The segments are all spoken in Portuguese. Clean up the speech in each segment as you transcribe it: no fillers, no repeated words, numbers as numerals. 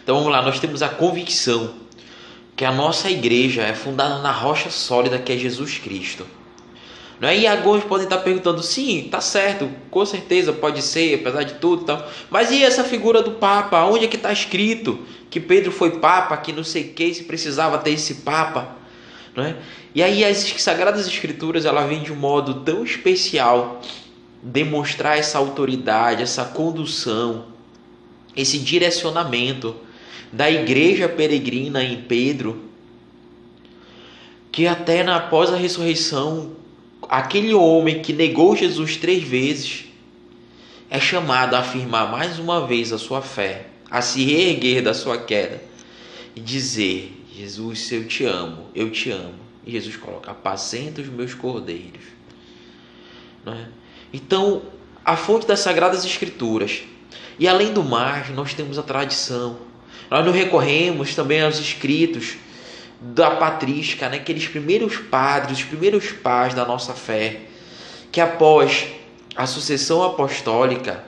Então vamos lá, nós temos a convicção que a nossa igreja é fundada na rocha sólida que é Jesus Cristo. Não é? E alguns podem estar perguntando, sim, tá certo, com certeza pode ser, apesar de tudo e tal. Mas e essa figura do Papa? Onde é que está escrito que Pedro foi Papa, que não sei o que, se precisava ter esse Papa? Não é? E aí as Sagradas Escrituras, ela vem de um modo tão especial demonstrar essa autoridade, essa condução, esse direcionamento da igreja peregrina em Pedro, que até após a ressurreição, aquele homem que negou Jesus 3 vezes é chamado a afirmar mais uma vez a sua fé, a se reerguer da sua queda e dizer: Jesus, eu te amo, eu te amo. E Jesus coloca: apacenta os meus cordeiros. Não é? Então, a fonte das Sagradas Escrituras. E além do mais, nós temos a tradição. Nós não recorremos também aos escritos da patrística, né? Aqueles primeiros padres, os primeiros pais da nossa fé, que após a sucessão apostólica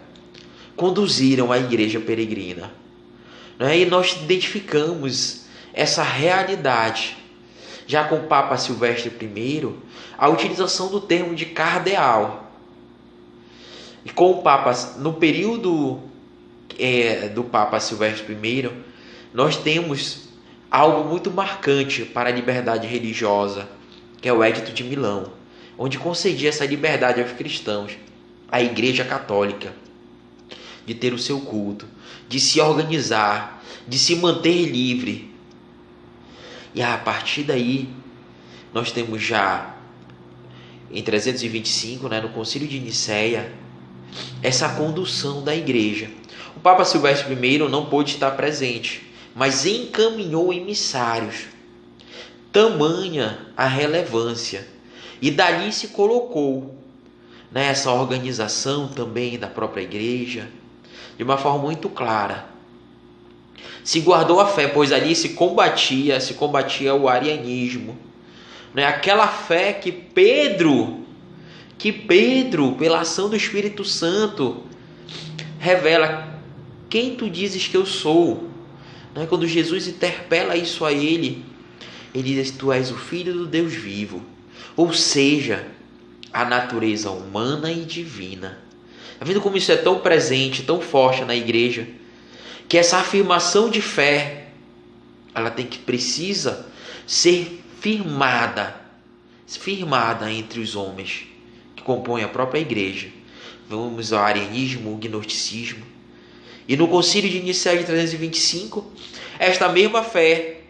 conduziram a igreja peregrina. Né? E nós identificamos essa realidade. Já com o Papa Silvestre I, a utilização do termo de cardeal. E com o Papa, no período do Papa Silvestre I, nós temos algo muito marcante para a liberdade religiosa, que é o Edito de Milão, onde concedia essa liberdade aos cristãos, à Igreja Católica, de ter o seu culto, de se organizar, de se manter livre. E a partir daí, nós temos já, em 325, no Concílio de Nicéia, essa condução da igreja. O Papa Silvestre I não pôde estar presente, mas encaminhou emissários. Tamanha a relevância. E dali se colocou nessa organização também da própria igreja, de uma forma muito clara. Se guardou a fé, pois ali se combatia o arianismo. Aquela fé que Pedro, pela ação do Espírito Santo, revela: quem tu dizes que eu sou? Quando Jesus interpela isso a ele, ele diz: tu és o Filho do Deus vivo. Ou seja, a natureza humana e divina. Está vendo como isso é tão presente, tão forte na igreja? Que essa afirmação de fé, ela precisa ser firmada entre os homens que compõem a própria igreja. Vamos ao arianismo, o gnosticismo. E no Concílio de Nicéia de 325, esta mesma fé,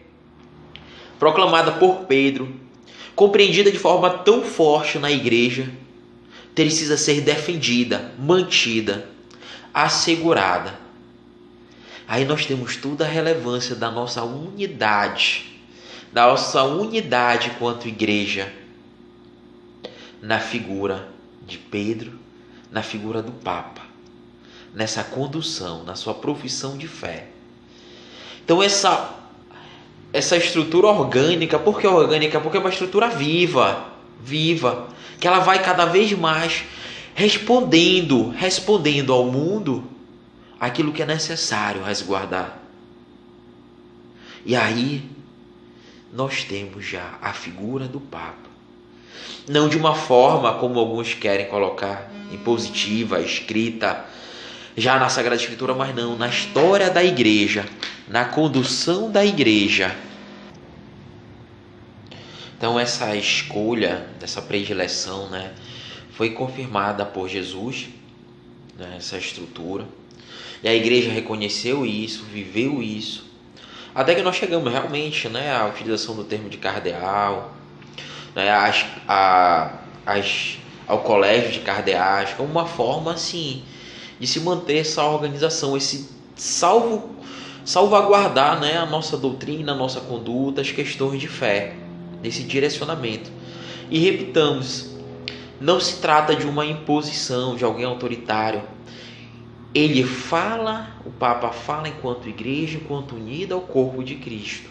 proclamada por Pedro, compreendida de forma tão forte na igreja, precisa ser defendida, mantida, assegurada. Aí nós temos toda a relevância da nossa unidade enquanto igreja, na figura de Pedro, na figura do Papa, nessa condução, na sua profissão de fé. Então essa estrutura orgânica, por que orgânica? Porque é uma estrutura viva, que ela vai cada vez mais respondendo ao mundo aquilo que é necessário resguardar. E aí nós temos já a figura do Papa. Não de uma forma como alguns querem colocar, impositiva, escrita já na Sagrada Escritura, mas não, na história da igreja, na condução da igreja. Então essa escolha, essa predileção, foi confirmada por Jesus, essa estrutura. E a igreja reconheceu isso, viveu isso, até que nós chegamos realmente à utilização do termo de cardeal, ao colégio de cardeais, como uma forma assim, de se manter essa organização, esse salvaguardar a nossa doutrina, a nossa conduta, as questões de fé, esse direcionamento. E repitamos, não se trata de uma imposição de alguém autoritário. O Papa fala enquanto igreja, enquanto unida ao corpo de Cristo,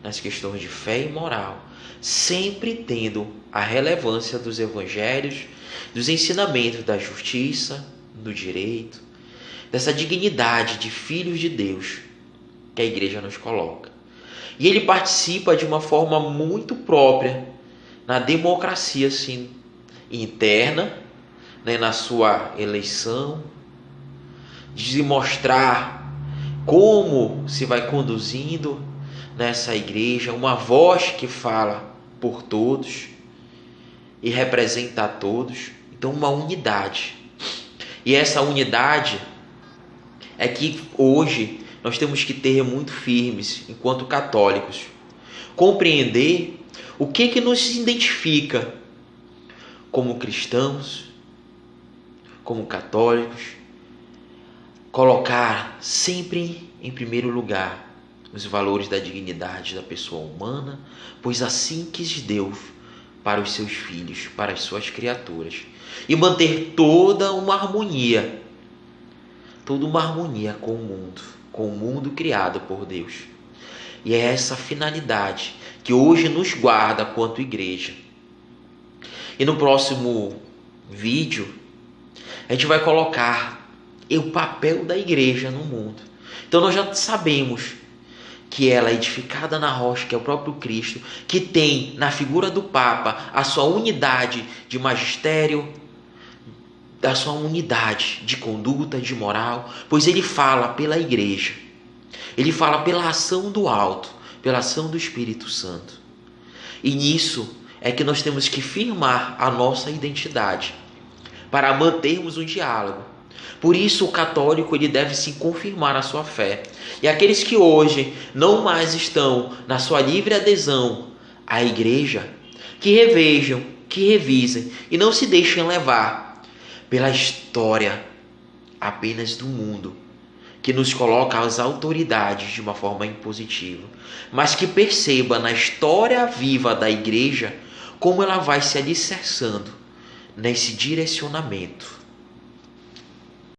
nas questões de fé e moral, sempre tendo a relevância dos evangelhos, dos ensinamentos da justiça, do direito, dessa dignidade de filhos de Deus, que a igreja nos coloca. E ele participa de uma forma muito própria na democracia assim, interna, né, na sua eleição, de mostrar como se vai conduzindo nessa igreja, uma voz que fala por todos e representa a todos. Então, uma unidade. E essa unidade é que hoje nós temos que ter muito firmes, enquanto católicos. Compreender o que nos identifica como cristãos, como católicos. Colocar sempre em primeiro lugar os valores da dignidade da pessoa humana, pois assim quis Deus para os seus filhos, para as suas criaturas. E manter toda uma harmonia com o mundo criado por Deus. E é essa finalidade que hoje nos guarda quanto igreja. E no próximo vídeo, a gente vai colocar o papel da igreja no mundo. Então nós já sabemos que ela é edificada na rocha, que é o próprio Cristo, que tem na figura do Papa a sua unidade de magistério, a sua unidade de conduta, de moral, pois ele fala pela igreja. Ele fala pela ação do alto, pela ação do Espírito Santo. E nisso é que nós temos que firmar a nossa identidade, para mantermos um diálogo. Por isso o católico ele deve sim confirmar a sua fé. E aqueles que hoje não mais estão na sua livre adesão à igreja, que revejam, que revisem e não se deixem levar pela história apenas do mundo, que nos coloca as autoridades de uma forma impositiva, mas que perceba na história viva da igreja como ela vai se alicerçando nesse direcionamento